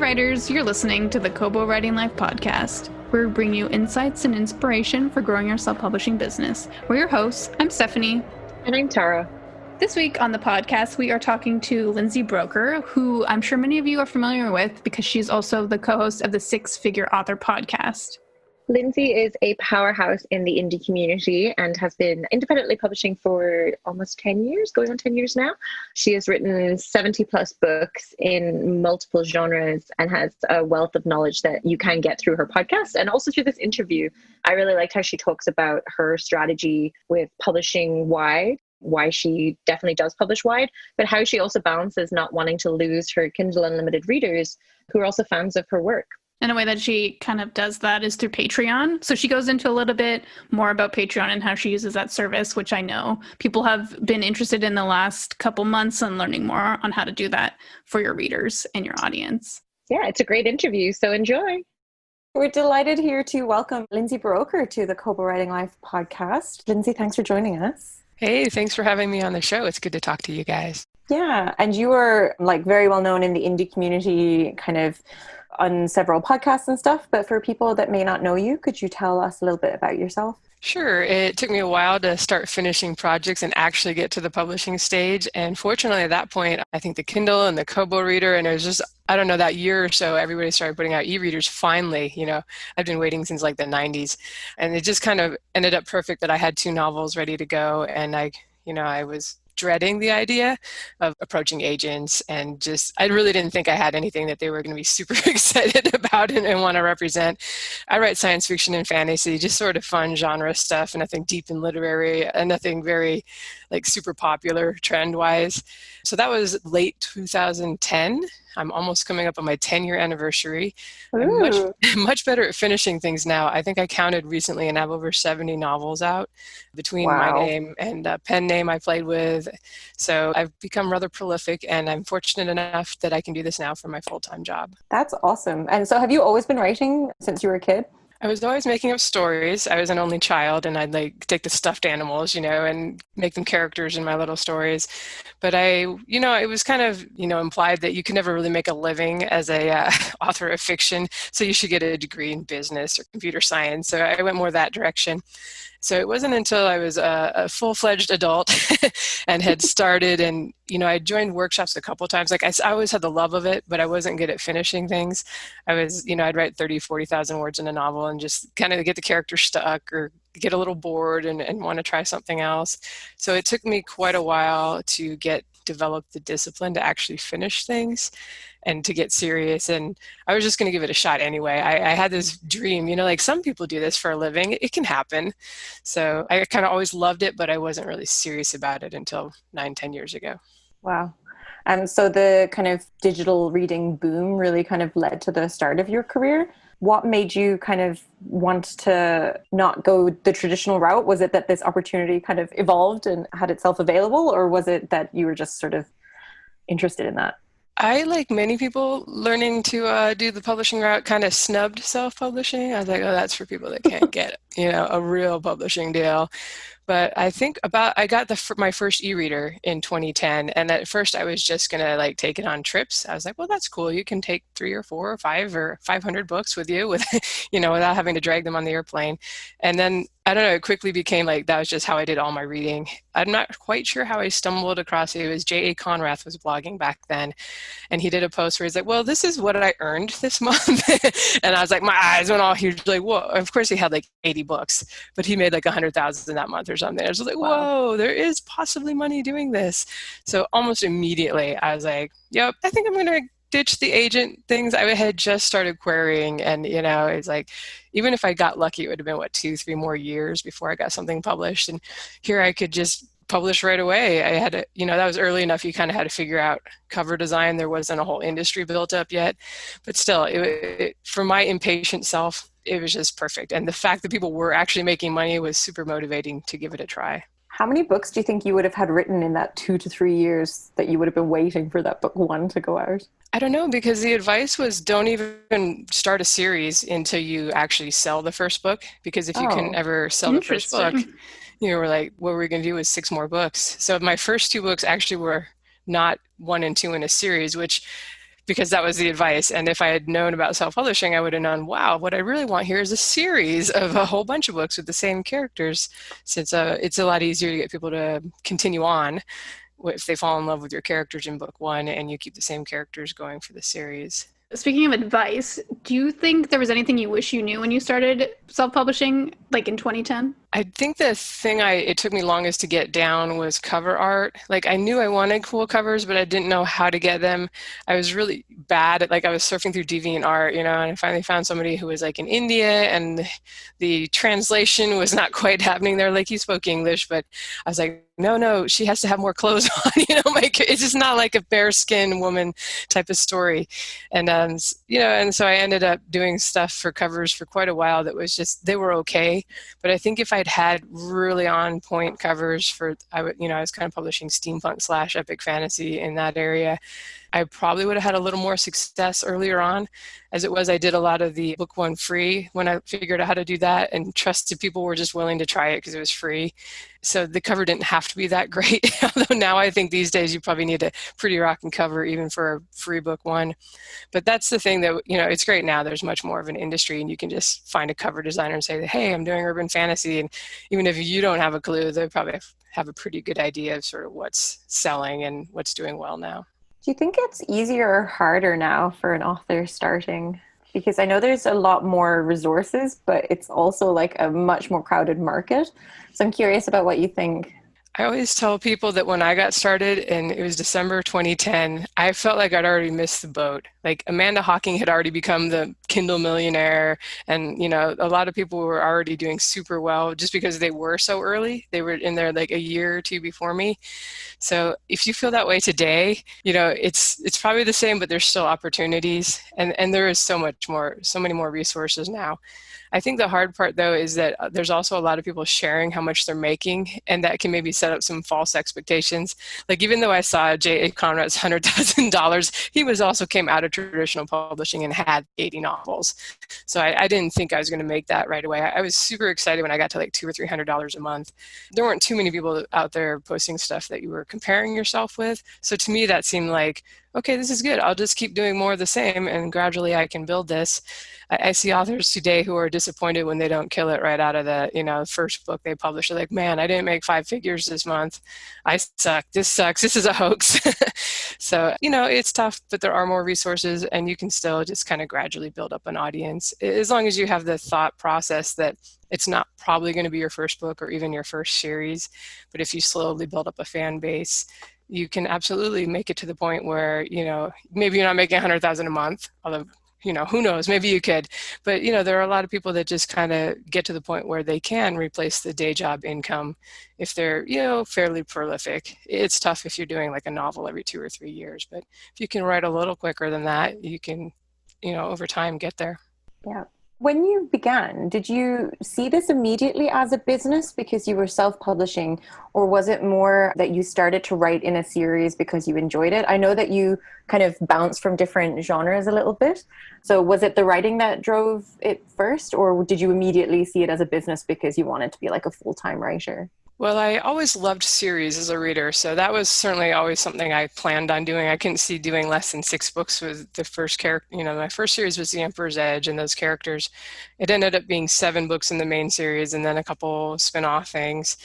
writers, you're listening to the Kobo Writing Life podcast, where we bring you insights and inspiration for growing your self-publishing business. We're your hosts. I'm Stephanie. And I'm Tara. This week on the podcast, we are talking to Lindsay Buroker, who I'm sure many of you are familiar with because she's also the co-host of the Six Figure Author podcast. Lindsay is a powerhouse in the indie community and has been independently publishing for almost 10 years, going on 10 years now. She has written 70 plus books in multiple genres and has a wealth of knowledge that you can get through her podcast and also through this interview. I really liked how she talks about her strategy with publishing wide, why she definitely does publish wide, but how she also balances not wanting to lose her Kindle Unlimited readers who are also fans of her work. And a way that she kind of does that is through Patreon. So she goes into a little bit more about Patreon and how she uses that service, which I know people have been interested in the last couple months and learning more on how to do that for your readers and your audience. Yeah, it's a great interview, so enjoy. We're delighted here to welcome Lindsay Buroker to the Kobo Writing Life podcast. Lindsay, thanks for joining us. Hey, thanks for having me on the show. It's good to talk to you guys. Yeah, and you are very well known in the indie community, kind of on several podcasts and stuff, but for people that may not know you, could you tell us a little bit about yourself? Sure. It took me a while to start finishing projects and actually get to the publishing stage. And fortunately, at that point, I think the Kindle and the Kobo reader, and it was just, I don't know, that year or so, everybody started putting out e-readers finally. I've been waiting since like the 90s. And it just kind of ended up perfect that I had 2 novels ready to go. And I was dreading the idea of approaching agents and I really didn't think I had anything that they were going to be super excited about and want to represent. I write science fiction and fantasy, just sort of fun genre stuff, and nothing deep and literary and nothing very super popular trend wise. So that was late 2010. I'm almost coming up on my 10-year anniversary. I'm much better at finishing things now. I think I counted recently and I have over 70 novels out between my name and a pen name I played with. So I've become rather prolific, and I'm fortunate enough that I can do this now for my full-time job. That's awesome. And so have you always been writing since you were a kid? I was always making up stories. I was an only child, and I'd take the stuffed animals, and make them characters in my little stories. But it was kind of, implied that you can never really make a living as a author of fiction. So you should get a degree in business or computer science. So I went more that direction. So it wasn't until I was a full-fledged adult and had started, and I joined workshops a couple of times. I always had the love of it, but I wasn't good at finishing things. I'd write 30, 40,000 words in a novel and just kind of get the character stuck or get a little bored and want to try something else. So it took me quite a while to develop the discipline to actually finish things and to get serious. And I was just going to give it a shot anyway. I had this dream, some people do this for a living. It can happen. So I kind of always loved it, but I wasn't really serious about it until 9-10 years ago. Wow. And so the kind of digital reading boom really kind of led to the start of your career. What made you kind of want to not go the traditional route? Was it that this opportunity kind of evolved and had itself available, or was it that you were just sort of interested in that? I, like many people learning to do the publishing route, kind of snubbed self-publishing. I was like, oh, that's for people that can't get, a real publishing deal. But I think I got my first e-reader in 2010. And at first I was just going to take it on trips. I was like, well, that's cool. You can take 3 or 4 or 5 or 500 books with you without having to drag them on the airplane. And then, I don't know, it quickly became that was just how I did all my reading. I'm not quite sure how I stumbled across it. It was J.A. Conrath was blogging back then. And he did a post where he's like, well, this is what I earned this month. And I was like, my eyes went all huge. Whoa. Of course he had 80 books, but he made 100,000 that month or something. I was like, whoa, there is possibly money doing this. So almost immediately I was like, yep, I think I'm going to ditch the agent things. I had just started querying, and it's even if I got lucky, it would have been 2-3 more years before I got something published. And here I could just publish right away. I had to, that was early enough. You kind of had to figure out cover design. There wasn't a whole industry built up yet, but still, for my impatient self, it was just perfect. And the fact that people were actually making money was super motivating to give it a try. How many books do you think you would have had written in that 2 to 3 years that you would have been waiting for that book 1 to go out? I don't know, because the advice was don't even start a series until you actually sell the first book, because if you can ever sell the first book, we're like, what we're going to do is 6 more books. So my first 2 books actually were not 1 and 2 in a series, which because that was the advice. And if I had known about self-publishing, I would have known, wow, what I really want here is a series of a whole bunch of books with the same characters, since it's a lot easier to get people to continue on if they fall in love with your characters in book one and you keep the same characters going for the series. Speaking of advice, do you think there was anything you wish you knew when you started self-publishing, like in 2010? I think the thing it took me longest to get down was cover art. Like, I knew I wanted cool covers, but I didn't know how to get them. I was really bad at, like, I was surfing through DeviantArt, and I finally found somebody who was like in India, and the translation was not quite happening there. Like, he spoke English, but I was like, no, she has to have more clothes on, like, it's just not like a bare skin woman type of story. And, and so I ended up doing stuff for covers for quite a while that was just, they were okay. But I think if I'd had really on point covers for, I was kind of publishing steampunk / epic fantasy in that area, I probably would have had a little more success earlier on. As it was, I did a lot of the book one free when I figured out how to do that, and trusted people were just willing to try it because it was free. So the cover didn't have to be that great. Although now I think these days you probably need a pretty rocking cover even for a free book one. But that's the thing that, it's great now. There's much more of an industry, and you can just find a cover designer and say, hey, I'm doing urban fantasy. And even if you don't have a clue, they probably have a pretty good idea of sort of what's selling and what's doing well now. Do you think it's easier or harder now for an author starting? Because I know there's a lot more resources, but it's also like a much more crowded market. So I'm curious about what you think. I always tell people that when I got started, and it was December 2010, I felt like I'd already missed the boat. Like, Amanda Hawking had already become the Kindle millionaire, and a lot of people were already doing super well just because they were so early. They were in there like a year or two before me. So if you feel that way today, it's probably the same, but there's still opportunities, and there is so many more resources now. I think the hard part, though, is that there's also a lot of people sharing how much they're making, and that can maybe set up some false expectations. Like, even though I saw J.A. Conrad's $100,000, he also came out of traditional publishing and had 80 novels. So I didn't think I was going to make that right away. I was super excited when I got to like $200 or $300 a month. There weren't too many people out there posting stuff that you were comparing yourself with. So to me, that seemed like, okay, this is good. I'll just keep doing more of the same, and gradually I can build this. I see authors today who are disappointed when they don't kill it right out of the first book they publish. They're like, man, I didn't make 5 figures this month. I suck. This sucks. This is a hoax. So, it's tough, but there are more resources, and you can still just kind of gradually build up an audience, as long as you have the thought process that it's not probably going to be your first book or even your first series. But if you slowly build up a fan base, you can absolutely make it to the point where, maybe you're not making 100,000 a month, although, who knows, maybe you could. But, there are a lot of people that just kind of get to the point where they can replace the day job income if they're, fairly prolific. It's tough if you're doing like a novel every 2 or 3 years, but if you can write a little quicker than that, you can, over time get there. Yeah. When you began, did you see this immediately as a business because you were self-publishing, or was it more that you started to write in a series because you enjoyed it? I know that you kind of bounced from different genres a little bit. So was it the writing that drove it first, or did you immediately see it as a business because you wanted to be like a full-time writer? Well, I always loved series as a reader, so that was certainly always something I planned on doing. I couldn't see doing less than 6 books with the first character. My first series was The Emperor's Edge, and those characters. It ended up being 7 books in the main series, and then a couple spin-off things.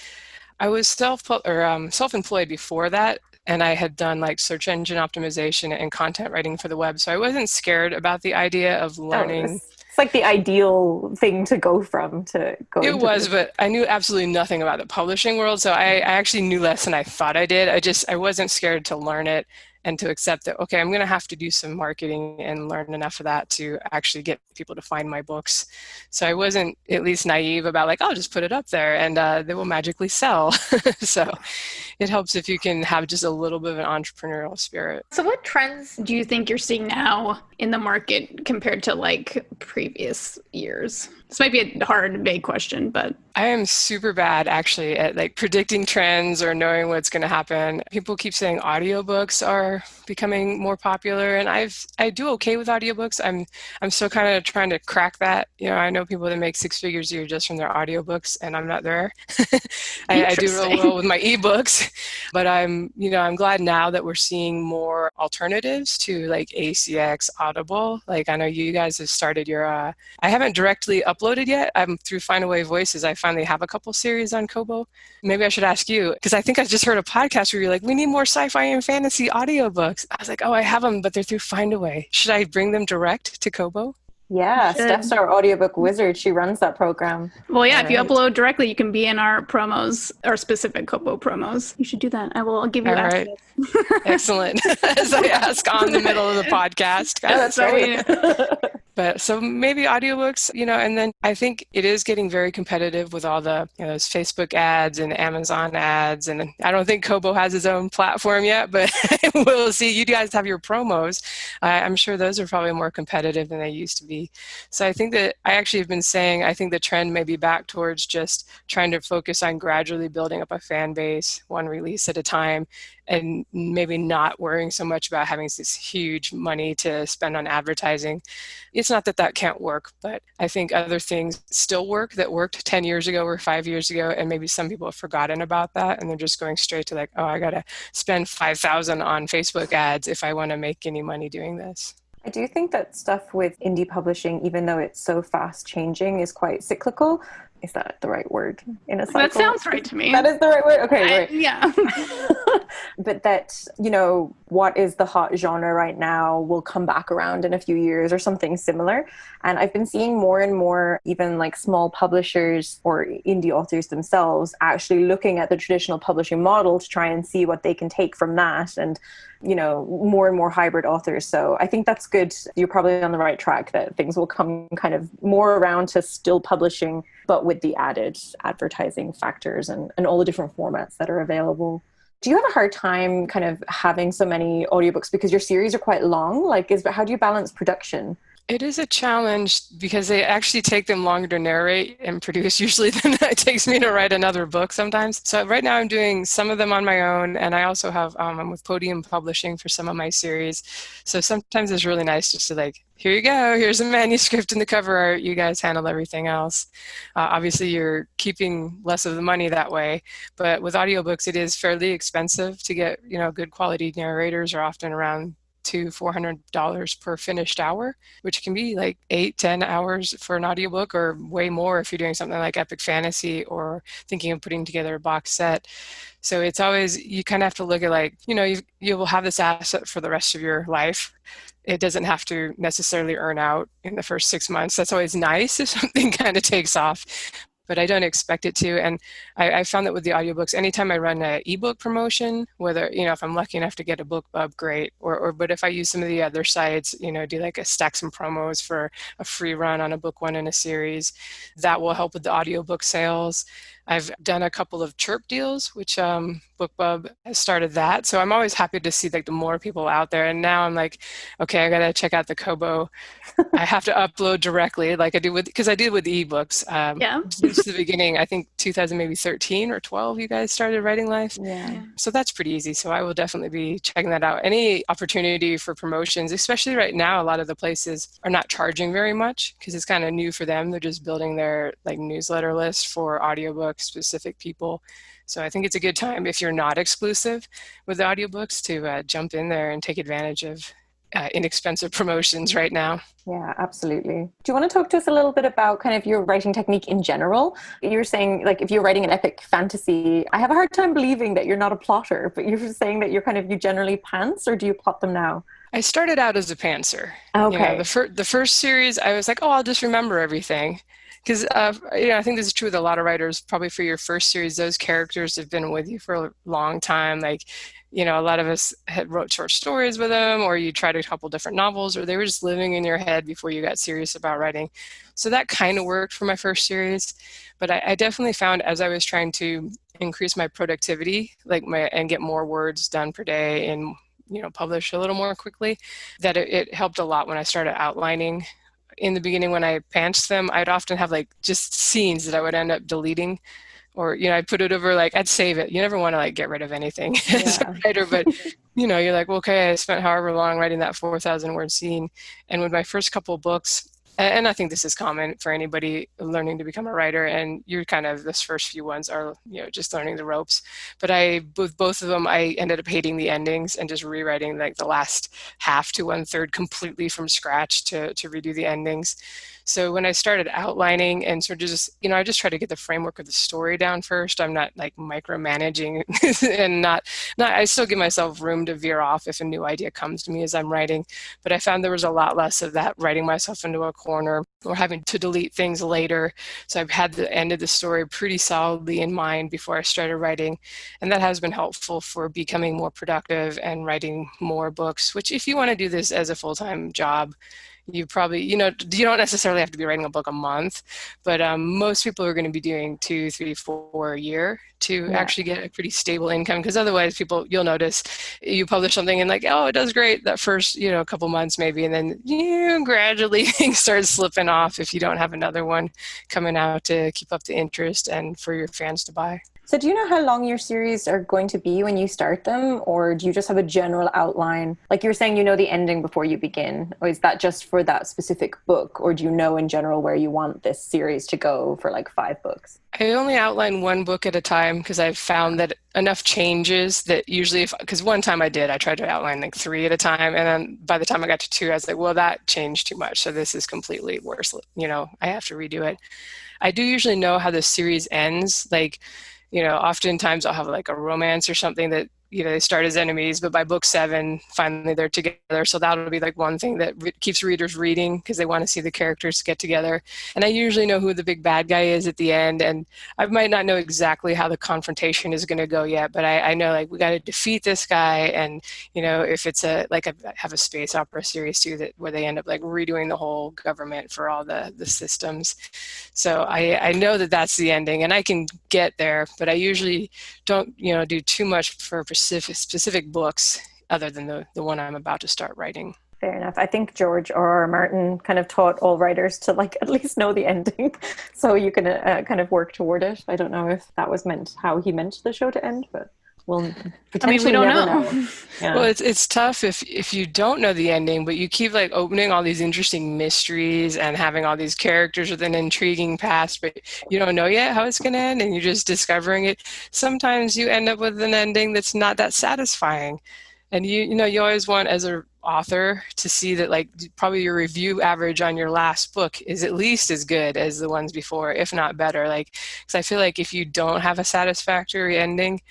I was self-employed before that, and I had done like search engine optimization and content writing for the web, so I wasn't scared about the idea of learning. It's like the ideal thing to go from to go It into was, this. but I knew absolutely nothing about the publishing world, so I actually knew less than I thought I did. I wasn't scared to learn it and to accept that, okay, I'm going to have to do some marketing and learn enough of that to actually get people to find my books. So I wasn't at least naive about like, I'll just put it up there and they will magically sell. So it helps if you can have just a little bit of an entrepreneurial spirit. So what trends do you think you're seeing now in the market compared to like previous years? This might be a hard, vague question, but I am super bad actually at like predicting trends or knowing what's going to happen. People keep saying audiobooks are are becoming more popular, and I do okay with audiobooks. I'm still kind of trying to crack that. I know people that make six figures a year just from their audiobooks, and I'm not there. I do real well with my ebooks, but I'm glad now that we're seeing more alternatives to like ACX, Audible. Like I know you guys have started your, I haven't directly uploaded yet. I'm through Findaway Voices. I finally have a couple series on Kobo. Maybe I should ask you, because I think I just heard a podcast where you're like, we need more sci-fi and fantasy audiobooks. I was like, oh, I have them, but they're through Findaway. Should I bring them direct to Kobo? Yeah, Steph's our audiobook wizard. She runs that program. Well, yeah, if you upload directly, you can be in our promos, our specific Kobo promos. You should do that. I'll give you access. Right. Excellent. As I ask on the middle of the podcast. That's right. But so maybe audiobooks, and then I think it is getting very competitive with all the, those Facebook ads and Amazon ads. And I don't think Kobo has its own platform yet, but we'll see. You guys have your promos. I'm sure those are probably more competitive than they used to be. So I think that I actually have been saying, I think the trend may be back towards just trying to focus on gradually building up a fan base, one release at a time, and maybe not worrying so much about having this huge money to spend on advertising. It's not that that can't work, but I think other things still work that worked 10 years ago or 5 years ago, and maybe some people have forgotten about that, and they're just going straight to like, oh, I got to spend $5,000 on Facebook ads if I want to make any money doing this. I do think that stuff with indie publishing, even though it's so fast changing, is quite cyclical. Is that the right word in a cycle? That sounds right to me. That is the right word? Okay, right. Yeah. But that, what is the hot genre right now will come back around in a few years or something similar. And I've been seeing more and more, even like small publishers or indie authors themselves actually looking at the traditional publishing model to try and see what they can take from that, and more and more hybrid authors. So I think that's good. You're probably on the right track, that things will come kind of more around to still publishing, but with the added advertising factors and all the different formats that are available. Do you have a hard time kind of having so many audiobooks because your series are quite long? How do you balance production? It is a challenge because they actually take them longer to narrate and produce usually than it takes me to write another book sometimes. So right now I'm doing some of them on my own, and I also have, I'm with Podium Publishing for some of my series. So sometimes it's really nice just to like, here you go, here's a manuscript and the cover art, you guys handle everything else. Obviously you're keeping less of the money that way, but with audiobooks it is fairly expensive to get, good quality narrators are often around $200-$400 per finished hour, which can be like 8-10 hours for an audiobook, or way more if you're doing something like epic fantasy or thinking of putting together a box set. So it's always, you kind of have to look at like, you will have this asset for the rest of your life. It doesn't have to necessarily earn out in the first 6 months. That's always nice if something kind of takes off, but I don't expect it to. And I found that with the audiobooks, anytime I run an ebook promotion, whether, if I'm lucky enough to get a BookBub, great. But if I use some of the other sites, do like a stack some promos for a free run on a book one in a series, that will help with the audiobook sales. I've done a couple of chirp deals, which BookBub has started that. So I'm always happy to see like the more people out there. And now I'm like, okay, I got to check out the Kobo. I have to upload directly like I do because I did with the ebooks. Since the beginning, I think 2013 or 12, you guys started Writing Life. Yeah. So that's pretty easy. So I will definitely be checking that out. Any opportunity for promotions, especially right now, a lot of the places are not charging very much because it's kind of new for them. They're just building their like newsletter list for audiobook specific people. So I think it's a good time if you're not exclusive with the audiobooks to jump in there and take advantage of inexpensive promotions right now. Yeah, absolutely. Do you want to talk to us a little bit about kind of your writing technique in general? You're saying like if you're writing an epic fantasy, I have a hard time believing that you're not a plotter, but you're saying that you generally pants, or do you plot them now? I started out as a pantser. Okay. The first series, I was like, oh, I'll just remember everything. Because, I think this is true with a lot of writers. Probably for your first series, those characters have been with you for a long time. Like, a lot of us had wrote short stories with them, or you tried a couple different novels, or they were just living in your head before you got serious about writing. So that kind of worked for my first series. But I definitely found as I was trying to increase my productivity, and get more words done per day and, publish a little more quickly, that it helped a lot when I started outlining. In the beginning, when I pantsed them, I'd often have just scenes that I would end up deleting or, I'd put it over, like, I'd save it. You never want to like get rid of anything as a writer, but you're like, well, okay, I spent however long writing that 4,000 word scene. And with my first couple books, and I think this is common for anybody learning to become a writer, and you're kind of, this first few ones are, just learning the ropes. But with both of them, I ended up hating the endings and just rewriting like the last half to 1/3 completely from scratch to redo the endings. So when I started outlining and sort of just, I just try to get the framework of the story down first. I'm not like micromanaging and not, I still give myself room to veer off if a new idea comes to me as I'm writing. But I found there was a lot less of that, writing myself into a corner or having to delete things later. So I've had the end of the story pretty solidly in mind before I started writing. And that has been helpful for becoming more productive and writing more books, which if you want to do this as a full-time job, you probably, you don't necessarily have to be writing a book a month, but most people are going to be doing 2, 3, 4 a year to actually get a pretty stable income. Because otherwise you'll notice you publish something and like, oh, it does great that first, couple months maybe. And then gradually things start slipping off if you don't have another one coming out to keep up the interest and for your fans to buy. So do you know how long your series are going to be when you start them? Or do you just have a general outline? Like you were saying, the ending before you begin. Or is that just for that specific book? Or do you know in general where you want this series to go for like 5 books? I only outline one book at a time because I've found that enough changes that usually, because one time I tried to outline like 3 at a time. And then by the time I got to 2, I was like, well, that changed too much. So this is completely worse. I have to redo it. I do usually know how the series ends. Like, oftentimes I'll have like a romance or something that, they start as enemies, but by book 7, finally they're together. So that'll be like one thing that keeps readers reading because they want to see the characters get together. And I usually know who the big bad guy is at the end. And I might not know exactly how the confrontation is going to go yet, but I know like we got to defeat this guy. And, if it's I have a space opera series too, where they end up like redoing the whole government for all the systems. So I know that that's the ending and I can get there, but I usually don't, do too much for specific books other than the one I'm about to start writing. Fair enough. I think George R. Martin kind of taught all writers to like at least know the ending so you can kind of work toward it. I don't know if that was how he meant the show to end, but we'll potentially we don't never know. Yeah. Well, it's tough if you don't know the ending, but you keep like opening all these interesting mysteries and having all these characters with an intriguing past, but you don't know yet how it's going to end and you're just discovering it. Sometimes you end up with an ending that's not that satisfying. And you always want as an author to see that like probably your review average on your last book is at least as good as the ones before, if not better. Like, because I feel like if you don't have a satisfactory ending,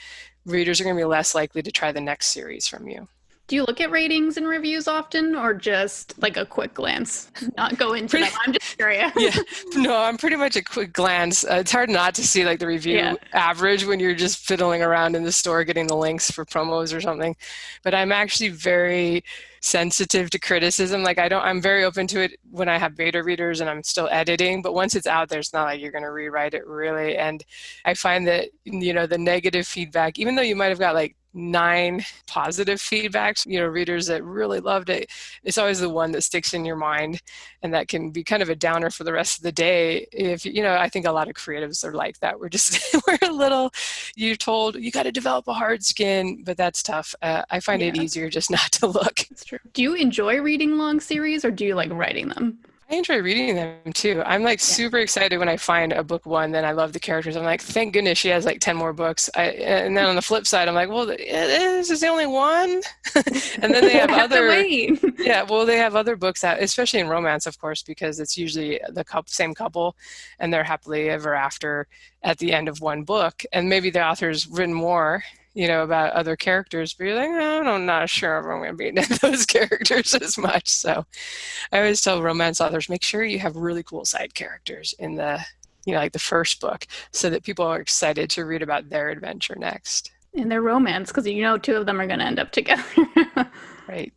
readers are going to be less likely to try the next series from you. Do you look at ratings and reviews often or just like a quick glance? Not go into them. I'm just curious. Yeah, no, I'm pretty much a quick glance. It's hard not to see like the review average when you're just fiddling around in the store getting the links for promos or something. But I'm actually very sensitive to criticism. Like I'm very open to it when I have beta readers and I'm still editing, but once it's out there, it's not like you're going to rewrite it really. And I find that, the negative feedback, even though you might have got like 9 positive feedbacks, readers that really loved it, it's always the one that sticks in your mind and that can be kind of a downer for the rest of the day. If I think a lot of creatives are like that. We're a little, you're told you got to develop a hard skin, but that's tough. I find it easier just not to look. That's true. Do you enjoy reading long series or do you like writing them? I enjoy reading them too. I'm like super excited when I find a book one, then I love the characters. I'm like, thank goodness she has like 10 more books. And then on the flip side, I'm like, well, this is the only one. And then they have they have other books out, especially in romance, of course, because it's usually the same couple and they're happily ever after at the end of one book. And maybe the author's written more, about other characters, but you're like, I'm not sure if I'm going to be into those characters as much. So I always tell romance authors, make sure you have really cool side characters in the, like the first book so that people are excited to read about their adventure next. In their romance, because 2 of them are going to end up together. Right.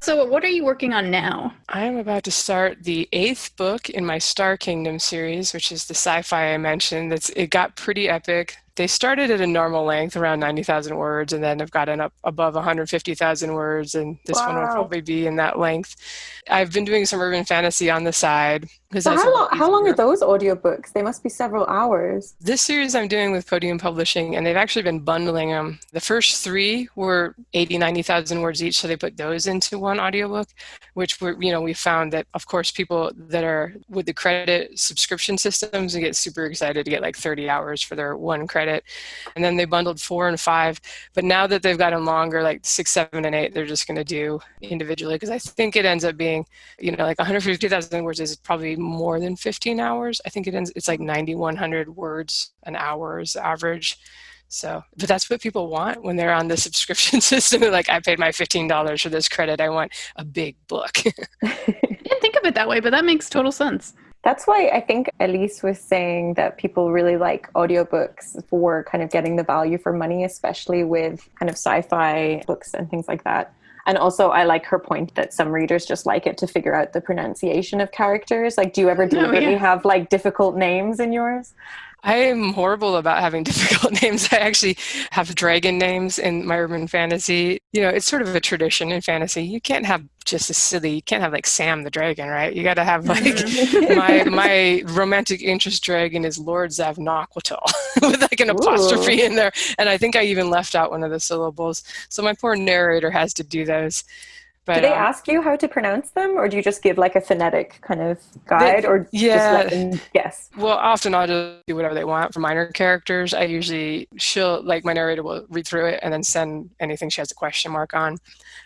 So what are you working on now? I'm about to start the 8th book in my Star Kingdom series, which is the sci-fi I mentioned. It got pretty epic. They started at a normal length, around 90,000 words, and then have gotten up above 150,000 words, and this one will probably be in that length. I've been doing some urban fantasy on the side, So that's a little how long are easier. those audiobooks? They must be several hours. This series I'm doing with Podium Publishing, and they've actually been bundling them. The first three were 80, 90,000 words each, so they put those into one audiobook, which we found that, of course, people that are with the credit subscription systems, they get super excited to get like 30 hours for their one credit. And then they bundled 4 and 5. But now that they've gotten longer, like 6, 7, and 8, they're just going to do individually, because I think it ends up being, like 150,000 words is probably more than 15 hours. I think it's like 9,100 words an hour is average. So, but that's what people want when they're on the subscription system. They're like, I paid my $15 for this credit. I want a big book. I didn't think of it that way, but that makes total sense. That's why I think Elise was saying that people really like audiobooks for kind of getting the value for money, especially with kind of sci-fi books and things like that. And also, I like her point that some readers just like it to figure out the pronunciation of characters. Like, do you ever deliberately have like difficult names in yours? I am horrible about having difficult names. I actually have dragon names in my urban fantasy. It's sort of a tradition in fantasy. You can't have just you can't have like Sam the dragon, right? You got to have like, my romantic interest dragon is Lord Zavnaquatal with like an apostrophe in there. And I think I even left out one of the syllables. So my poor narrator has to do those. But, do they ask you how to pronounce them, or do you just give like a phonetic kind of guide, or just let them guess? Well, often I'll just do whatever they want. For minor characters, my narrator will read through it and then send anything she has a question mark on.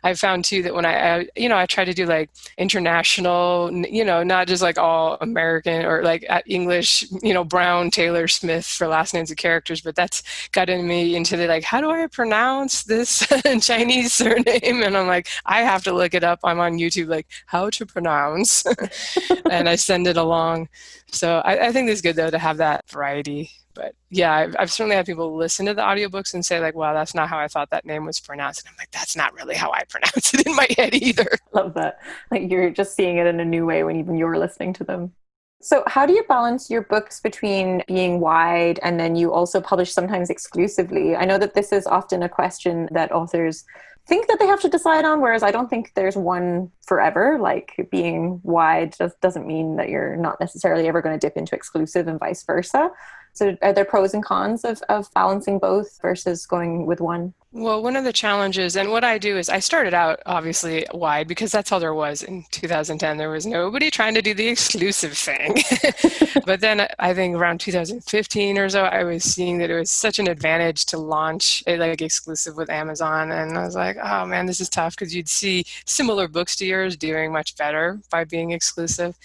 I've found too that when I try to do like international, not just like all American or like English, Brown, Taylor, Smith for last names of characters, but that's gotten me into the like, how do I pronounce this Chinese surname? And I'm like, I have to look it up. I'm on YouTube, like how to pronounce, and I send it along. So I think it's good though to have that variety. But yeah, I've certainly had people listen to the audiobooks and say like, wow, that's not how I thought that name was pronounced. And I'm like, that's not really how I pronounce it in my head either. Love that. Like you're just seeing it in a new way when even you're listening to them. So how do you balance your books between being wide and then you also publish sometimes exclusively? I know that this is often a question that authors think that they have to decide on, whereas I don't think there's one forever. Like being wide just doesn't mean that you're not necessarily ever going to dip into exclusive and vice versa. So are there pros and cons of balancing both versus going with one? Well, one of the challenges, and what I do is I started out obviously wide because that's all there was in 2010. There was nobody trying to do the exclusive thing. But then I think around 2015 or so, I was seeing that it was such an advantage to launch a like exclusive with Amazon. And I was like, oh man, this is tough, because you'd see similar books to yours doing much better by being exclusive.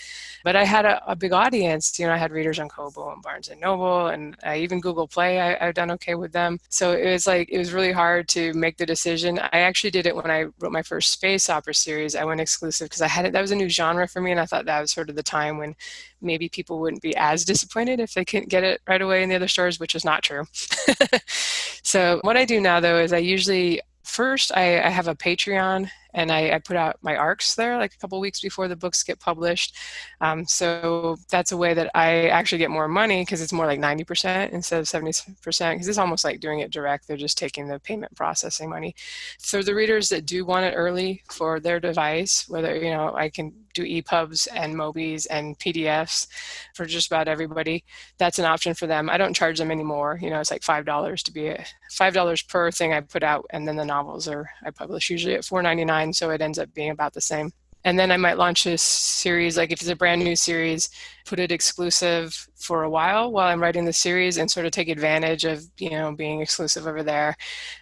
But I had a big audience. I had readers on Kobo and Barnes & Noble, and even Google Play, I've done okay with them. So it was really hard to make the decision. I actually did it when I wrote my first space opera series. I went exclusive because that was a new genre for me, and I thought that was sort of the time when maybe people wouldn't be as disappointed if they couldn't get it right away in the other stores, which is not true. So what I do now, though, is I usually first I have a Patreon, and I put out my arcs there like a couple weeks before the books get published. So that's a way that I actually get more money, because it's more like 90% instead of 70%, because it's almost like doing it direct. They're just taking the payment processing money. For the readers that do want it early for their device, whether, I can do EPUBs and MOBIs and PDFs for just about everybody. That's an option for them. I don't charge them anymore. It's like $5 to be $5 per thing I put out, and then the novels I publish usually at $4.99. So it ends up being about the same. And then I might launch a series, like if it's a brand new series, put it exclusive for a while I'm writing the series and sort of take advantage of, being exclusive over there.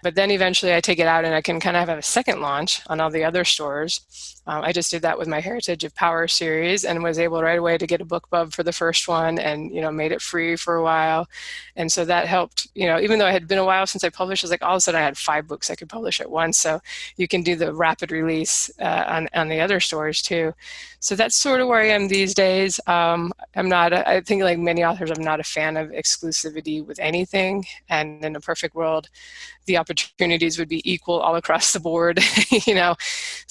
But then eventually I take it out and I can kind of have a second launch on all the other stores. I just did that with my Heritage of Power series and was able right away to get a BookBub for the first one, and, made it free for a while. And so that helped, even though it had been a while since I published, it was like all of a sudden I had 5 books I could publish at once. So you can do the rapid release on the other stores too. So that's sort of where I am these days. I think like many authors, I'm not a fan of exclusivity with anything. And in a perfect world, the opportunities would be equal all across the board,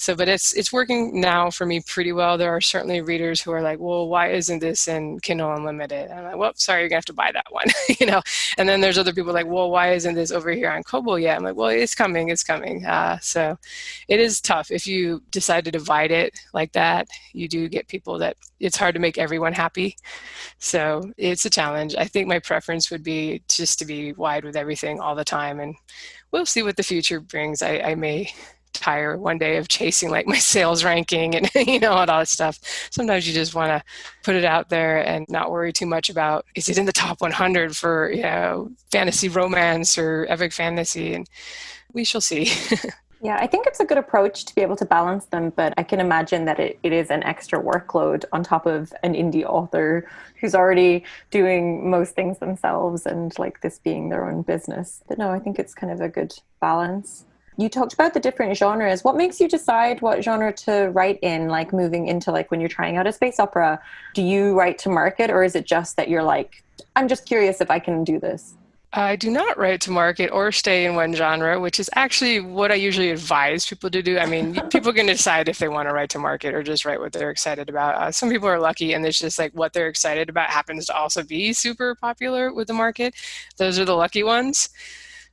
So, but it's working now for me pretty well. There are certainly readers who are like, well, why isn't this in Kindle Unlimited? And I'm like, well, sorry, you're gonna have to buy that one, you know. And then there's other people like, well, why isn't this over here on Kobo yet? I'm like, well, it's coming, it's coming. So it is tough. If you decide to divide it like that, you do get people that it's hard to make everyone happy. So it's a challenge. I think my preference would be just to be wide with everything all the time, and we'll see what the future brings. I may tire one day of chasing like my sales ranking and you know, all that stuff. Sometimes you just want to put it out there and not worry too much about, is it in the top 100 for, you know, fantasy romance or epic fantasy, and we shall see. Yeah, I think it's a good approach to be able to balance them, but I can imagine that it is an extra workload on top of an indie author who's already doing most things themselves and like this being their own business. But no, I think it's kind of a good balance. You talked about the different genres. What makes you decide what genre to write in, like moving into like when you're trying out a space opera? Do you write to market, or is it just that you're like, I'm just curious if I can do this? I do not write to market or stay in one genre, which is actually what I usually advise people to do. I mean, people can decide if they want to write to market or just write what they're excited about. Some people are lucky and it's just like what they're excited about happens to also be super popular with the market. Those are the lucky ones.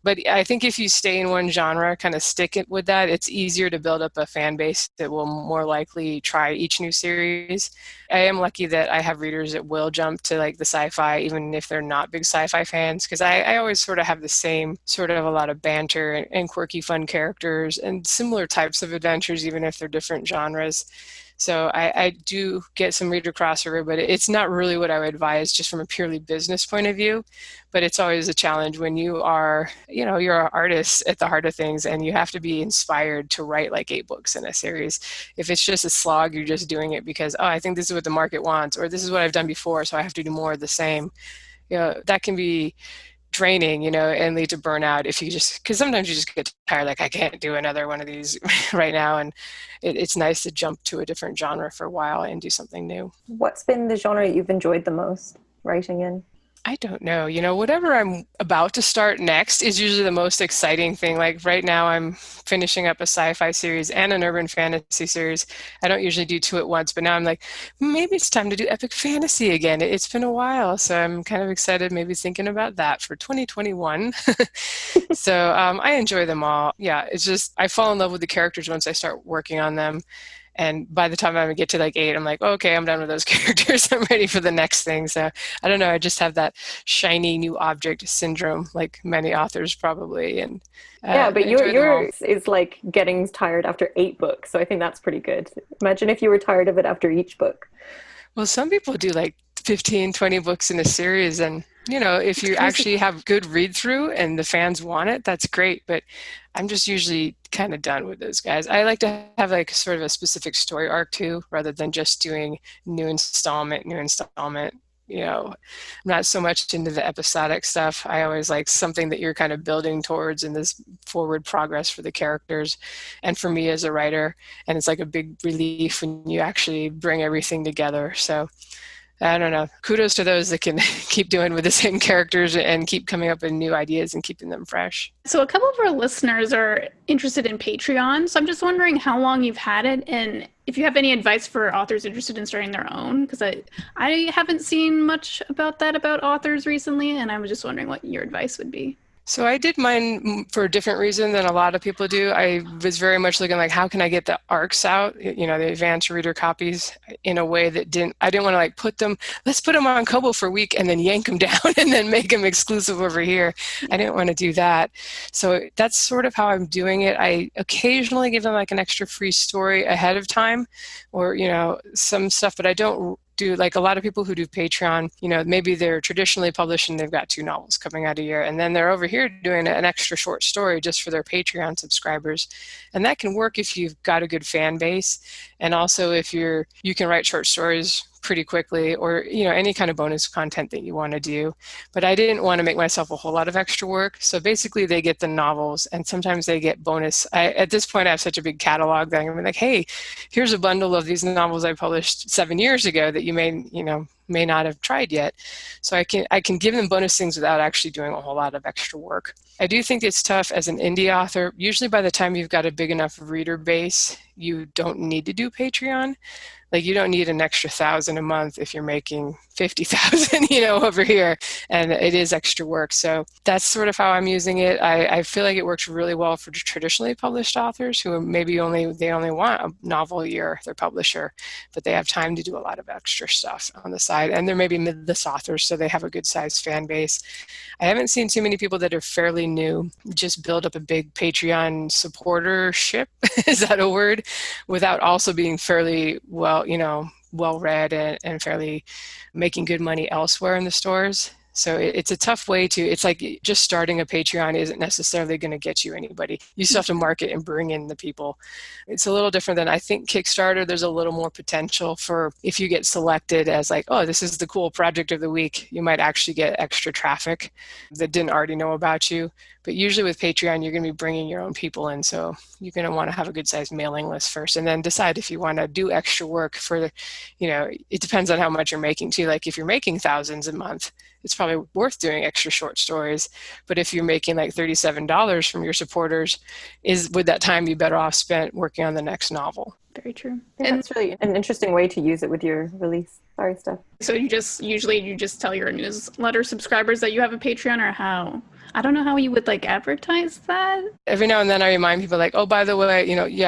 But I think if you stay in one genre, kind of stick it with that, it's easier to build up a fan base that will more likely try each new series. I am lucky that I have readers that will jump to like the sci-fi, even if they're not big sci-fi fans, because I always sort of have the same sort of a lot of banter and quirky fun characters and similar types of adventures, even if they're different genres. So I do get some reader crossover, but it's not really what I would advise just from a purely business point of view. But it's always a challenge when you are, you know, you're an artist at the heart of things and you have to be inspired to write like 8 books in a series. If it's just a slog, you're just doing it because, oh, I think this is what the market wants, or this is what I've done before, so I have to do more of the same. You know, that can be draining, you know, and lead to burnout if you just, because sometimes you just get tired, like I can't do another one of these right now. And it's nice to jump to a different genre for a while and do something new. What's been the genre you've enjoyed the most writing in? I don't know. You know, whatever I'm about to start next is usually the most exciting thing. Like right now, I'm finishing up a sci-fi series and an urban fantasy series. I don't usually do 2 at once, but now I'm like, maybe it's time to do epic fantasy again. It's been a while, so I'm kind of excited, maybe thinking about that for 2021. So I enjoy them all. Yeah, it's just, I fall in love with the characters once I start working on them. And by the time I get to like 8, I'm like, okay, I'm done with those characters. I'm ready for the next thing. So I don't know. I just have that shiny new object syndrome, like many authors probably. And yeah, but yours is like getting tired after 8 books. So I think that's pretty good. Imagine if you were tired of it after each book. Well, some people do like 15, 20 books in a series. And, you know, if you actually have good read through and the fans want it, that's great. But I'm just usually kind of done with those guys. I like to have like sort of a specific story arc too, rather than just doing new installment. You know, I'm not so much into the episodic stuff. I always like something that you're kind of building towards in this forward progress for the characters and for me as a writer. And it's like a big relief when you actually bring everything together. So I don't know. Kudos to those that can keep doing with the same characters and keep coming up with new ideas and keeping them fresh. So a couple of our listeners are interested in Patreon. So I'm just wondering how long you've had it and if you have any advice for authors interested in starting their own, because I haven't seen much about that about authors recently, and I was just wondering what your advice would be. So I did mine for a different reason than a lot of people do. I was very much looking like, how can I get the ARCs out, you know, the advanced reader copies, in a way that I didn't want to like let's put them on Kobo for a week and then yank them down and then make them exclusive over here. I didn't want to do that. So that's sort of how I'm doing it. I occasionally give them like an extra free story ahead of time, or, you know, some stuff, but I don't do like a lot of people who do Patreon, you know, maybe they're traditionally published and they've got 2 novels coming out a year, and then they're over here doing an extra short story just for their Patreon subscribers. And that can work if you've got a good fan base, and also if you can write short stories pretty quickly, or, you know, any kind of bonus content that you want to do. But I didn't want to make myself a whole lot of extra work. So basically they get the novels and sometimes they get bonus. At this point, I have such a big catalog that I'm like, hey, here's a bundle of these novels I published 7 years ago that you may, you know, may not have tried yet. So I can give them bonus things without actually doing a whole lot of extra work. I do think it's tough as an indie author. Usually by the time you've got a big enough reader base, you don't need to do Patreon. Like, you don't need an extra 1,000 a month if you're making 50,000, over here, and it is extra work. So that's sort of how I'm using it. I feel like it works really well for traditionally published authors who maybe they only want a novel a year, their publisher, but they have time to do a lot of extra stuff on the side. And they're maybe mid-list authors, so they have a good sized fan base. I haven't seen too many people that are fairly new just build up a big Patreon supportership, is that a word, without also being fairly well read and fairly making good money elsewhere in the stores. So it's a tough way it's like just starting a Patreon isn't necessarily going to get you anybody. You still have to market and bring in the people. It's a little different than, I think, Kickstarter. There's a little more potential for, if you get selected as like, oh, this is the cool project of the week, you might actually get extra traffic that didn't already know about you. But usually with Patreon, you're going to be bringing your own people in. So you're going to want to have a good sized mailing list first, and then decide if you want to do extra work for, it depends on how much you're making too. Like if you're making thousands a month, it's probably worth doing extra short stories. But if you're making like $37 from your supporters, would that time be better off spent working on the next novel? Very true. And that's really an interesting way to use it with your release. Sorry, Steph. So you just tell your newsletter subscribers that you have a Patreon, or how? I don't know how you would like advertise that. Every now and then I remind people like, oh, by the way,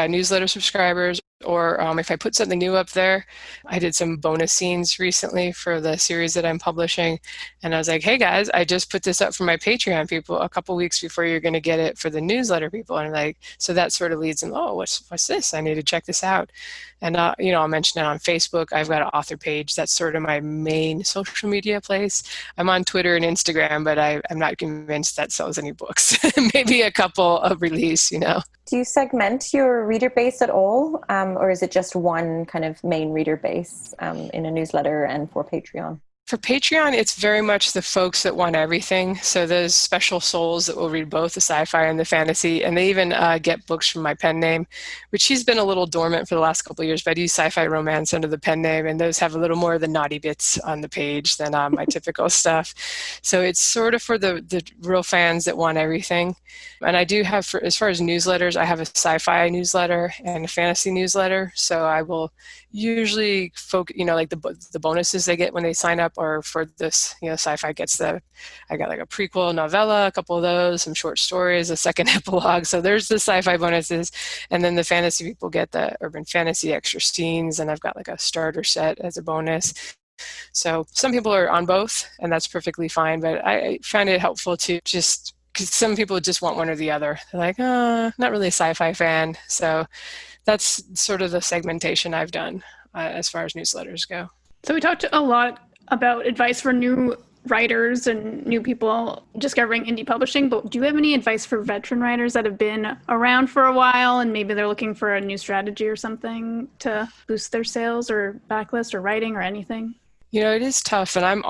newsletter subscribers, or if I put something new up there. I did some bonus scenes recently for the series that I'm publishing. And I was like, hey guys, I just put this up for my Patreon people a couple weeks before you're going to get it for the newsletter people. And like, so that sort of leads them, oh, what's this? I need to check this out. And, I'll mention it on Facebook. I've got an author page. That's sort of my main social media place. I'm on Twitter and Instagram, but I'm not convinced that sells any books. Maybe a couple of release, Do you segment your reader base at all? Or is it just one kind of main reader base in a newsletter and for Patreon? For Patreon, it's very much the folks that want everything. So those special souls that will read both the sci-fi and the fantasy, and they even get books from my pen name, which has been a little dormant for the last couple of years, but I do sci-fi romance under the pen name, and those have a little more of the naughty bits on the page than my typical stuff. So it's sort of for the real fans that want everything. And I do have, as far as newsletters, I have a sci-fi newsletter and a fantasy newsletter. So I will usually focus, like the bonuses they get when they sign up, or for this, sci-fi gets I got like a prequel novella, a couple of those, some short stories, a second epilogue. So there's the sci-fi bonuses. And then the fantasy people get the urban fantasy extra scenes. And I've got like a starter set as a bonus. So some people are on both, and that's perfectly fine. But I find it helpful to just, because some people just want one or the other. They're like, not really a sci-fi fan. So that's sort of the segmentation I've done as far as newsletters go. So we talked a lot about advice for new writers and new people discovering indie publishing, but do you have any advice for veteran writers that have been around for a while and maybe they're looking for a new strategy or something to boost their sales or backlist or writing or anything? It is tough. And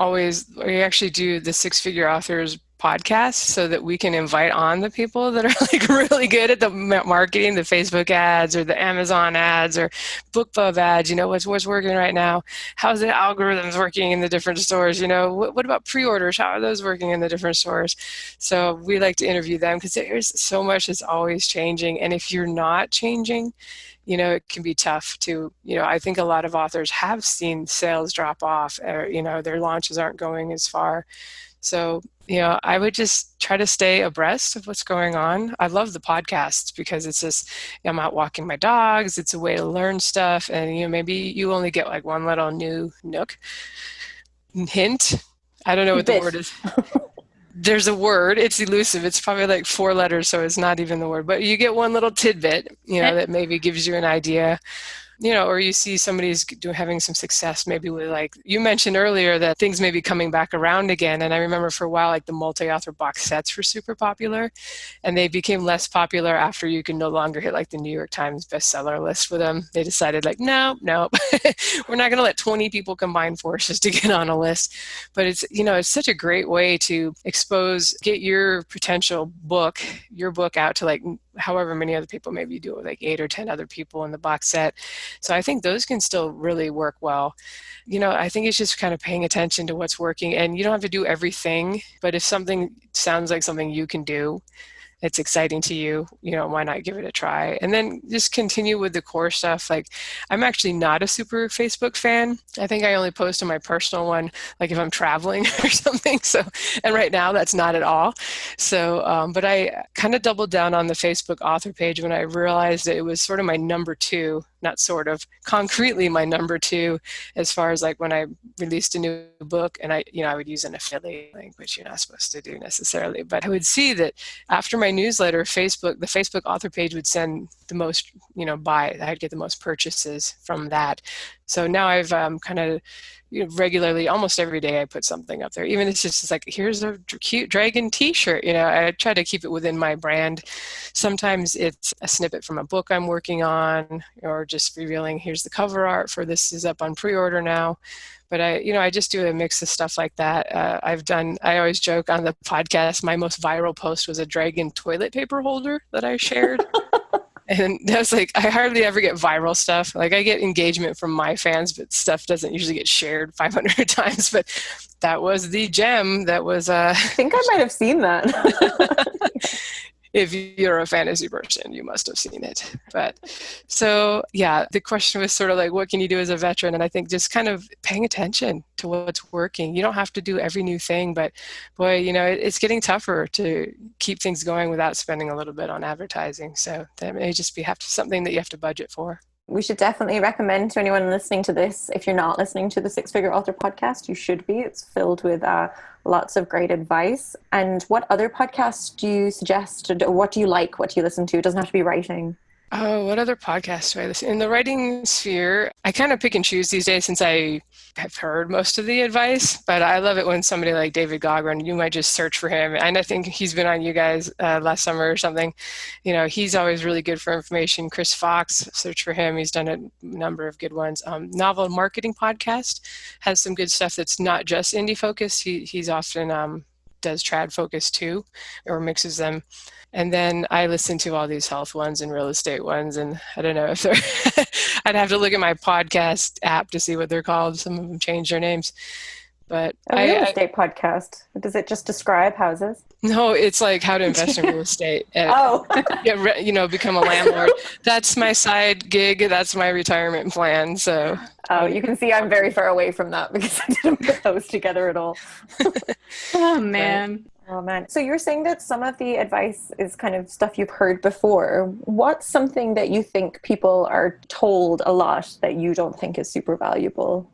we actually do the Six Figure Authors podcast so that we can invite on the people that are like really good at the marketing, the Facebook ads or the Amazon ads or BookBub ads, what's working right now. How's the algorithms working in the different stores? What about pre-orders? How are those working in the different stores? So we like to interview them because there's so much that's always changing. And if you're not changing, it can be tough to, I think a lot of authors have seen sales drop off or, their launches aren't going as far. So, I would just try to stay abreast of what's going on. I love the podcasts because it's just, I'm out walking my dogs. It's a way to learn stuff. And, maybe you only get like one little new hint. I don't know what the word is. There's a word. It's elusive. It's probably like 4 letters, so it's not even the word. But you get one little tidbit, that maybe gives you an idea. Or you see somebody's having some success, maybe with like, you mentioned earlier that things may be coming back around again. And I remember for a while, like the multi-author box sets were super popular, and they became less popular after you can no longer hit like the New York Times bestseller list with them. They decided like, no, we're not going to let 20 people combine forces to get on a list. But it's, it's such a great way to get your potential book, your book out to like however many other people, maybe you do it with like 8 or 10 other people in the box set. So I think those can still really work well. I think it's just kind of paying attention to what's working, and you don't have to do everything, but if something sounds like something you can do, it's exciting to you, why not give it a try? And then just continue with the core stuff. Like, I'm actually not a super Facebook fan. I think I only post on my personal one, like if I'm traveling or something. So, and right now that's not at all. So, but I kind of doubled down on the Facebook author page when I realized that it was sort of my number two, not sort of, concretely my number two, as far as like when I released a new book, and I would use an affiliate link, which you're not supposed to do necessarily, but I would see that after my newsletter, the Facebook author page would send the most, I'd get the most purchases from that. So now I've kind of regularly, almost every day, I put something up there. Even it's just like, here's a cute dragon t-shirt. I try to keep it within my brand. Sometimes it's a snippet from a book I'm working on, or just revealing, here's the cover art for this is up on pre-order now. But I just do a mix of stuff like that. I always joke on the podcast, my most viral post was a dragon toilet paper holder that I shared. And that's like, I hardly ever get viral stuff. Like, I get engagement from my fans, but stuff doesn't usually get shared 500 times. But that was the gem. That was I think I might have seen that. If you're a fantasy person, you must have seen it. But so, yeah, the question was sort of like, what can you do as a veteran? And I think just kind of paying attention to what's working. You don't have to do every new thing, but boy, it's getting tougher to keep things going without spending a little bit on advertising. So that may just be something that you have to budget for. We should definitely recommend to anyone listening to this, if you're not listening to the Six Figure Author podcast, you should be. It's filled with lots of great advice. And what other podcasts do you suggest? What do you like? What do you listen to? It doesn't have to be writing. Oh, what other podcasts do I listen? In the writing sphere, I kind of pick and choose these days since I have heard most of the advice, but I love it when somebody like David Gaughran, you might just search for him. And I think he's been on you guys last summer or something. He's always really good for information. Chris Fox, search for him. He's done a number of good ones. Novel Marketing Podcast has some good stuff that's not just indie focused. He's often does trad focus too, or mixes them. And then I listen to all these health ones and real estate ones, and I don't know if they're I'd have to look at my podcast app to see what they're called. Some of them change their names. But a real estate podcast. Does it just describe houses? No, it's like how to invest in real estate. And, become a landlord. That's my side gig. That's my retirement plan. So. Oh, you can see I'm very far away from that because I didn't put those together at all. Oh, man. Oh, man. So you're saying that some of the advice is kind of stuff you've heard before. What's something that you think people are told a lot that you don't think is super valuable?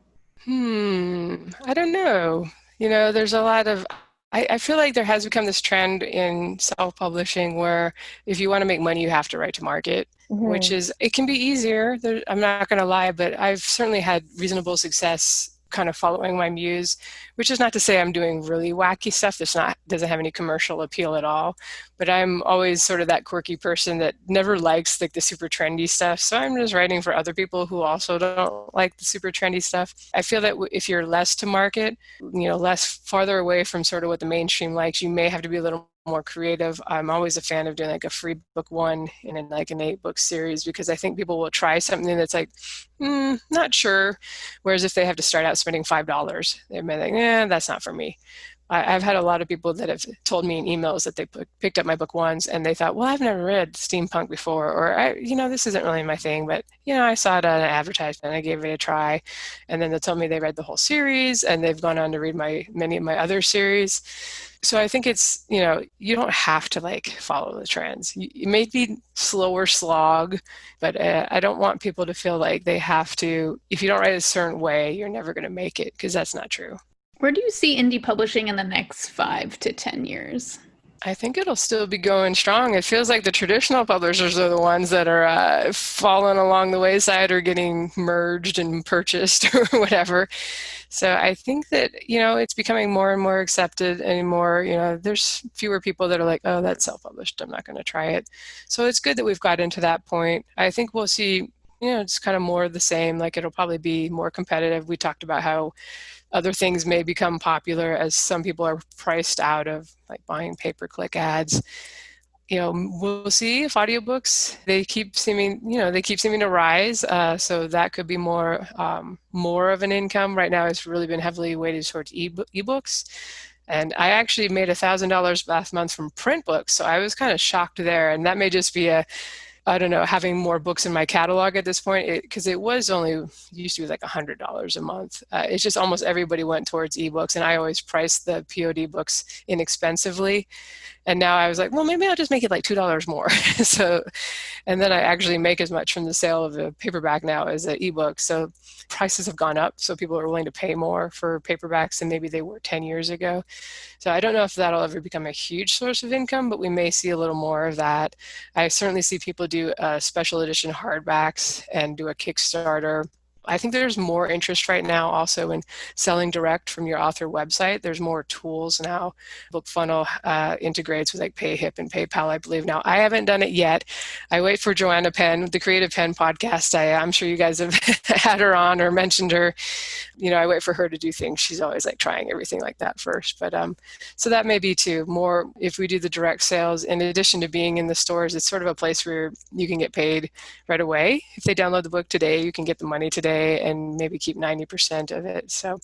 I don't know. There's a lot of, I feel like there has become this trend in self-publishing where if you want to make money, you have to write to market, which is, it can be easier. I'm not going to lie, but I've certainly had reasonable success kind of following my muse, which is not to say I'm doing really wacky stuff doesn't have any commercial appeal at all, but I'm always sort of that quirky person that never likes like the super trendy stuff. So I'm just writing for other people who also don't like the super trendy stuff. I feel that if you're less to market, less farther away from sort of what the mainstream likes, you may have to be a little more creative. I'm always a fan of doing like a free book one in like an 8-book series, because I think people will try something that's like, not sure. Whereas if they have to start out spending $5, they may think, that's not for me. I've had a lot of people that have told me in emails that they picked up my book once and they thought, well, I've never read steampunk before, or this isn't really my thing, but I saw it on an advertisement, I gave it a try, and then they told me they read the whole series and they've gone on to read many of my other series. So I think it's, you don't have to like follow the trends. It may be slower slog, but I don't want people to feel like they have to, if you don't write a certain way, you're never going to make it, because that's not true. Where do you see indie publishing in the next 5 to 10 years? I think it'll still be going strong. It feels like the traditional publishers are the ones that are falling along the wayside or getting merged and purchased or whatever. So I think that, it's becoming more and more accepted anymore. There's fewer people that are like, oh, that's self-published, I'm not going to try it. So it's good that we've got into that point. I think we'll see, it's kind of more of the same. Like, it'll probably be more competitive. We talked about how other things may become popular as some people are priced out of like buying pay-per-click ads. we'll see if audiobooks, they keep seeming to rise. So that could be more of an income. Right now, it's really been heavily weighted towards ebooks. And I actually made $1,000 last month from print books. So I was kind of shocked there. And that may just be I don't know, having more books in my catalog at this point, because it used to be like $100 a month. It's just almost everybody went towards ebooks, and I always priced the POD books inexpensively. And now I was like, well, maybe I'll just make it like $2 more. And then I actually make as much from the sale of the paperback now as an ebook. So prices have gone up. So people are willing to pay more for paperbacks than maybe they were 10 years ago. So I don't know if that'll ever become a huge source of income, but we may see a little more of that. I certainly see people do special edition hardbacks and do a Kickstarter. I think there's more interest right now also in selling direct from your author website. There's more tools now. BookFunnel integrates with like PayHip and PayPal, I believe now. I haven't done it yet. I wait for Joanna Penn, the Creative Penn podcast. I'm sure you guys have had her on or mentioned her. I wait for her to do things. She's always like trying everything like that first. But so that may be too more if we do the direct sales. In addition to being in the stores, it's sort of a place where you can get paid right away. If they download the book today, you can get the money today and maybe keep 90% of it. So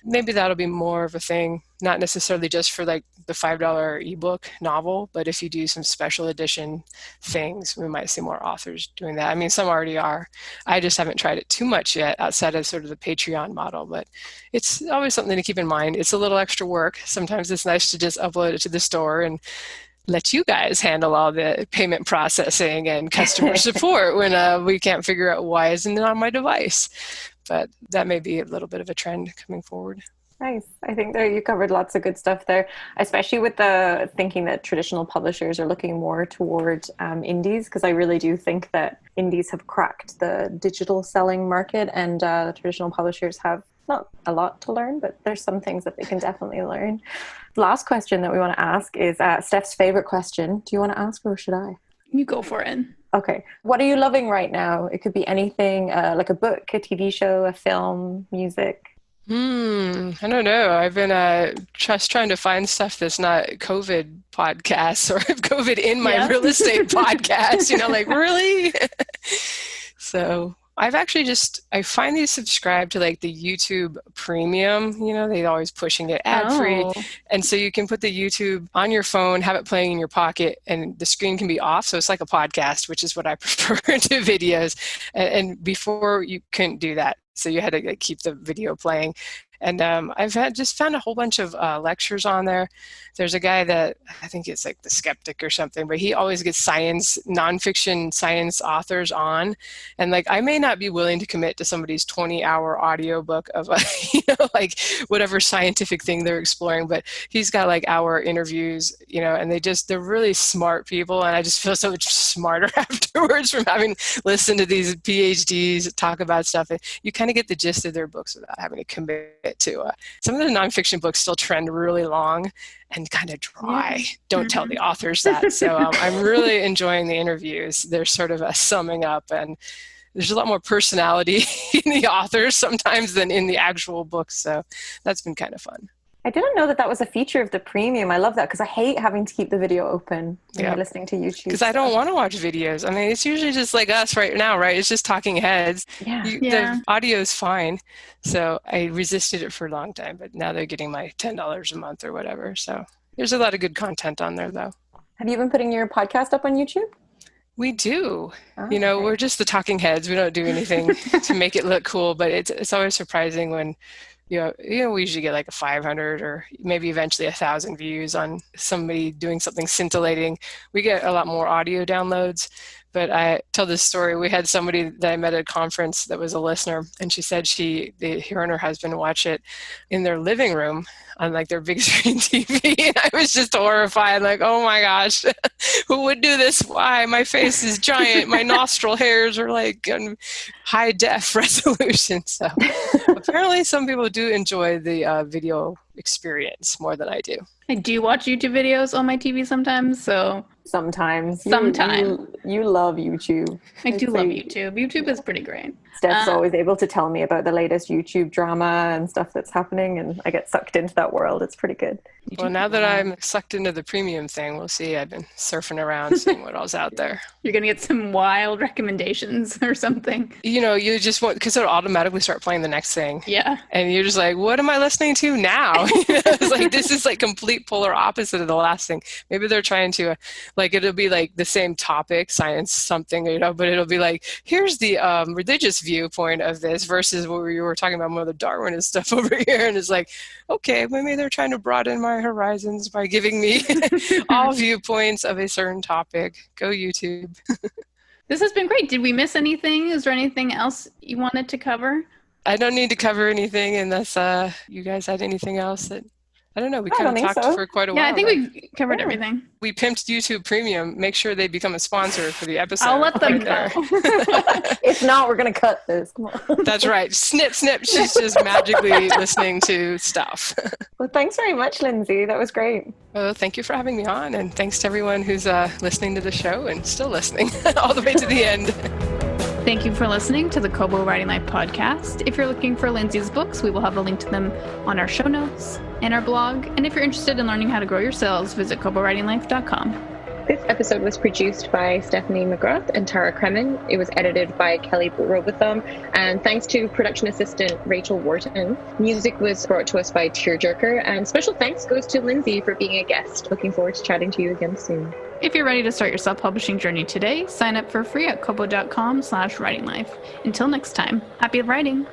maybe that'll be more of a thing, not necessarily just for like the $5 ebook novel, but if you do some special edition things, we might see more authors doing that. I mean, some already are. I just haven't tried it too much yet outside of sort of the Patreon model, but it's always something to keep in mind. It's a little extra work. Sometimes it's nice to just upload it to the store and let you guys handle all the payment processing and customer support when we can't figure out why isn't it on my device. But that may be a little bit of a trend coming forward. Nice. I think there you covered lots of good stuff there, especially with the thinking that traditional publishers are looking more toward indies, because I really do think that indies have cracked the digital selling market, and traditional publishers have not a lot to learn, but there's some things that they can definitely learn. Last question that we want to ask is Steph's favorite question. Do you want to ask or should I? You go for it. Okay. What are you loving right now? It could be anything, like a book, a TV show, a film, music. I don't know. I've been just trying to find stuff that's not COVID podcasts or COVID in my real estate podcast, like really? So I've actually I finally subscribed to like the YouTube Premium, they're always pushing it ad free. Oh. And so you can put the YouTube on your phone, have it playing in your pocket, and the screen can be off. So it's like a podcast, which is what I prefer to videos. And before you couldn't do that. So you had to keep the video playing. And I've just found a whole bunch of lectures on there. There's a guy that I think it's like The Skeptic or something, but he always gets nonfiction science authors on. And like, I may not be willing to commit to somebody's 20-hour audiobook of like whatever scientific thing they're exploring, but he's got like hour interviews, and they're really smart people. And I just feel so much smarter afterwards from having listened to these PhDs talk about stuff. And you kind of get the gist of their books without having to commit to some of the nonfiction books still trend really long and kind of dry. Yeah. Don't tell the authors that. So I'm really enjoying the interviews. They're sort of a summing up, and there's a lot more personality in the authors sometimes than in the actual books. So that's been kind of fun. I didn't know that was a feature of the premium. I love that because I hate having to keep the video open when you're listening to YouTube. Because I don't want to watch videos. I mean, it's usually just like us right now, right? It's just talking heads. Yeah. The audio is fine. So I resisted it for a long time, but now they're getting my $10 a month or whatever. So there's a lot of good content on there, though. Have you been putting your podcast up on YouTube? We do. We're just the talking heads. We don't do anything to make it look cool, but it's always surprising when we usually get like a 500 or maybe eventually 1,000 views on somebody doing something scintillating. We get a lot more audio downloads, but I tell this story. We had somebody that I met at a conference that was a listener, and she said her and her husband watch it in their living room on like their big screen TV. And I was just horrified, like, oh my gosh, who would do this? Why? My face is giant. My nostril hairs are like high def resolution. So apparently some people do enjoy the video experience more than I do. I do watch YouTube videos on my TV sometimes, so Sometimes. Sometime. You love YouTube. I do love YouTube. YouTube is pretty great. Steph's always able to tell me about the latest YouTube drama and stuff that's happening, and I get sucked into that world. It's pretty good. Well, now that I'm sucked into the premium thing, we'll see. I've been surfing around, seeing what all's out there. You're going to get some wild recommendations or something. You just want, because it'll automatically start playing the next thing. Yeah. And you're just like, what am I listening to now? It's like, this is like complete polar opposite of the last thing. Maybe they're trying to, it'll be like the same topic, science something, but it'll be like, here's the religious viewpoint of this versus what we were talking about, more of the Darwinist stuff over here. And it's like, okay, maybe they're trying to broaden my horizons by giving me all viewpoints of a certain topic. Go YouTube. This has been great. Did we miss anything? Is there anything else you wanted to cover? I don't need to cover anything unless you guys had anything else that, I don't know, we kind of talked for quite a while. Yeah, I think we covered everything. We pimped YouTube Premium. Make sure they become a sponsor for the episode. I'll let them know. If not, we're going to cut this. Come on. That's right. Snip, snip. She's just magically listening to stuff. Well, thanks very much, Lindsay. That was great. Well, thank you for having me on. And thanks to everyone who's listening to the show and still listening all the way to the end. Thank you for listening to the Kobo Writing Life podcast. If you're looking for Lindsay's books, we will have a link to them on our show notes and our blog. And if you're interested in learning how to grow your sales, visit kobowritinglife.com. This episode was produced by Stephanie McGrath and Tara Kremen. It was edited by Kelly Robotham. And thanks to production assistant Rachel Wharton. Music was brought to us by Tearjerker. And special thanks goes to Lindsay for being a guest. Looking forward to chatting to you again soon. If you're ready to start your self-publishing journey today, sign up for free at kobo.com/writinglife. Until next time, happy writing!